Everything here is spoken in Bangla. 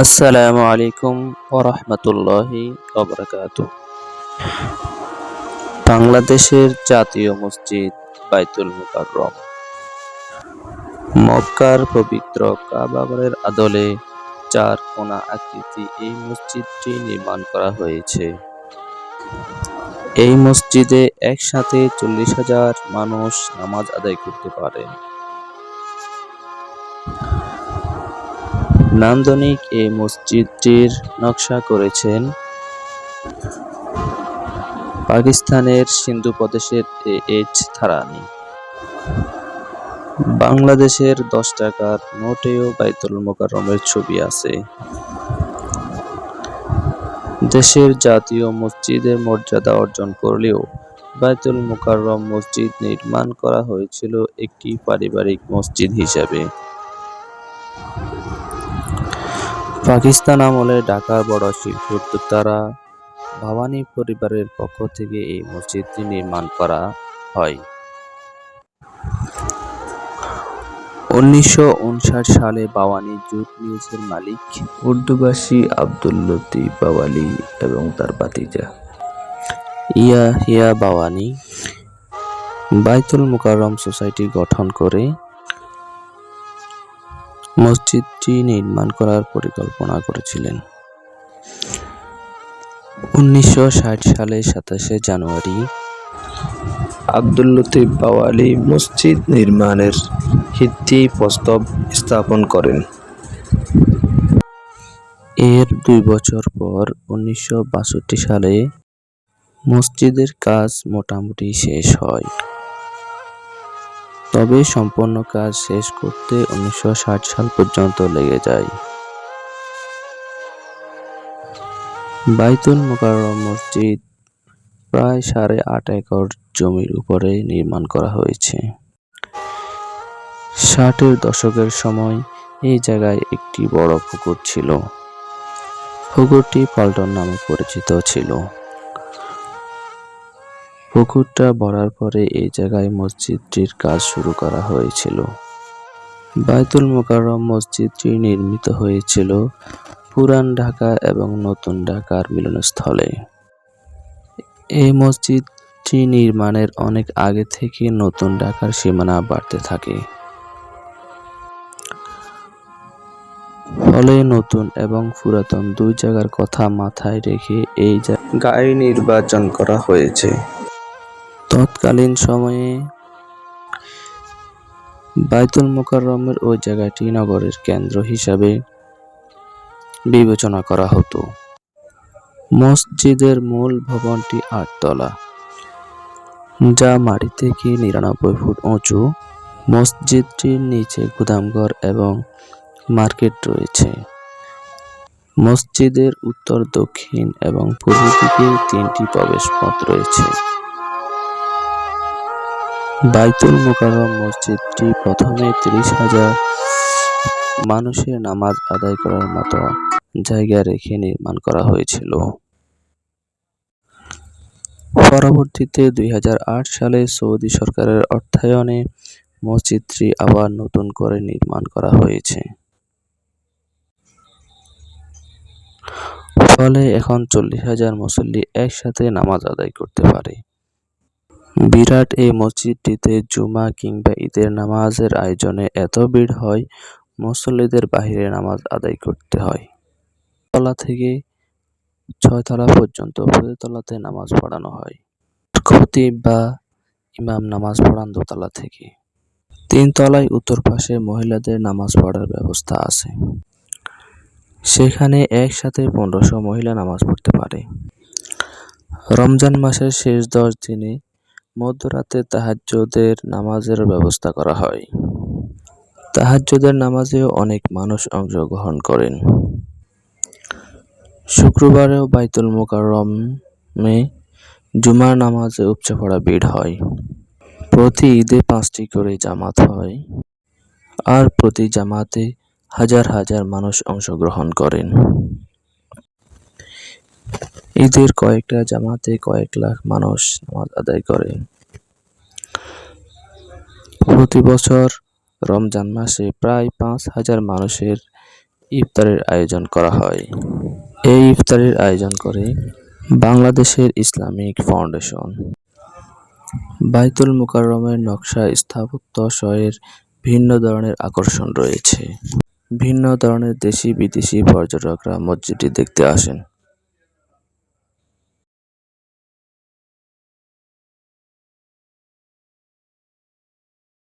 আসসালামু আলাইকুম ওয়া রাহমাতুল্লাহি ওয়া বারাকাতুহু। বাংলাদেশের জাতীয় মসজিদ বাইতুল মুকাররম। মক্কার পবিত্র কাবা ঘরের আদলে চার কোনা আকৃতি এই মসজিদটি নির্মাণ করা হয়েছে। এই মসজিদে একসাথে ৪০,০০০ মানুষ নামাজ আদায় করতে পারেন। নান্দনিক এই মসজিদটির নকশা করেছেন পাকিস্তানের সিন্ধু প্রদেশের এইচ থারানি। বাংলাদেশের ১০ টাকার নোটেও বাইতুল মোকাররমের ছবি আছে। দেশের জাতীয় মসজিদের মর্যাদা অর্জন করলেও বাইতুল মোকাররম মসজিদ নির্মাণ করা হয়েছিল একটি পারিবারিক মসজিদ হিসাবে। পাকিস্তান আমলে ঢাকার বড় শিল্প উদ্যোক্তারা ভাওয়ানী পরিবারের পক্ষ থেকে এই মসজিদটি নির্মাণ করা হয়। ১৯৫৯ সালে ভাওয়ানী জুট মিলসের মালিক উর্দুভাষী আব্দুল লতিফ ভাওয়ানী এবং তার ভাতিজা ইয়াহিয়া ভাওয়ানী বাইতুল মোকাররম সোসাইটি গঠন করে মসজিদটি নির্মাণ করার পরিকল্পনা করেছিলেন। ১৯৬০ সালের ২৭শে জানুয়ারি আব্দুল লতিফ ভাওয়ানী মসজিদ নির্মাণের ভিত্তিপ্রস্তর স্থাপন করেন। এর ২ বছর পর ১৯৬২ সালে মসজিদের কাজ মোটামুটি শেষ হয়। তবে সম্পূর্ণ কাজ শেষ করতে ১৯৬০ সাল পর্যন্ত লেগে যায়। বাইতুল মোকাররম মসজিদ প্রায় ৮.৫ একর জমির উপরে নির্মাণ করা হয়েছে। ৬০-এর দশকের সময় এই জায়গায় একটি বড় পুকুর ছিল। পুকুরটি পল্টন নামে পরিচিত ছিল। পুকুরটা ভরার পরে এই জায়গায় মসজিদটির কাজ শুরু করা হয়েছিল। বাইতুল মোকাররম মসজিদটি নির্মিত হয়েছিল পুরান ঢাকা এবং নতুন ঢাকার মিলনস্থলে। এই মসজিদটি নির্মাণের অনেক আগে থেকে নতুন ঢাকার সীমানা বাড়তে থাকে। ফলে নতুন এবং পুরাতন দুই জায়গার কথা মাথায় রেখে এই জায়গায় নির্বাচন করা হয়েছে। তৎকালীন সময়ে বাইতুল মোকাররমের ওই জায়গাটি নগরের কেন্দ্র হিসাবে বিবেচনা করা হতো। মসজিদের মূল ভবনটি ৮ তলা, যা মাটি থেকে ৯৯ ফুট উঁচু। মসজিদটির নিচে গুদামঘর এবং মার্কেট রয়েছে। মসজিদের উত্তর, দক্ষিণ এবং পূর্ব দিকে ৩টি প্রবেশ পথ রয়েছে। বাইতুল মোকাররম মসজিদটি প্রথমে ৩০,০০০ মানুষের নামাজ আদায় করার মতো জায়গা রেখে নির্মাণ করা হয়েছিল। পরবর্তীতে ২০০৮ সালে সৌদি সরকারের অর্থায়নে মসজিদটি আবার নতুন করে নির্মাণ করা হয়েছে। ফলে এখন ৪০,০০০ মুসল্লি একসাথে নামাজ আদায় করতে পারে। বিরাট এই মসজিদটিতে জুমা কিংবা ঈদের নামাজের আয়োজনে এত ভিড় হয়, মুসল্লিদের বাইরে নামাজ আদায় করতে হয়। তলা থেকে ৬ তলা পর্যন্ত প্রতি তলাতে নামাজ পড়ানো হয়। খতিব বা ইমাম নামাজ পড়ান দোতলা থেকে। ৩ তলায় উত্তর পাশে মহিলাদের নামাজ পড়ার ব্যবস্থা আছে। সেখানে একসাথে ১৫০০ মহিলা নামাজ পড়তে পারে। রমজান মাসের শেষ ১০ দিনে মধ্যরাতে তাহাজ্জুদের নামাজের ব্যবস্থা করা হয়। তাহাজ্জুদের নামাজেও অনেক মানুষ অংশগ্রহণ করেন। শুক্রবারেও বাইতুল মোকাররমে জুমার নামাজে উপচে পড়া ভিড় হয়। প্রতি ঈদে ৫টি করে জামাত হয়, আর প্রতি জামাতে হাজার হাজার মানুষ অংশগ্রহণ করেন। ঈদের কয়েকটা জামাতে কয়েক লাখ মানুষ নামাজ আদায় করেন। প্রতি বছর রমজান মাসে প্রায় ৫,০০০ মানুষের ইফতারের আয়োজন করা হয়। এই ইফতারের আয়োজন করে বাংলাদেশের ইসলামিক ফাউন্ডেশন। বায়তুল মুকাররমের নকশা, স্থাপত্য শহরের ভিন্ন ধরনের আকর্ষণ রয়েছে। ভিন্ন ধরনের দেশি বিদেশি পর্যটকরা মসজিদটি দেখতে আসেন।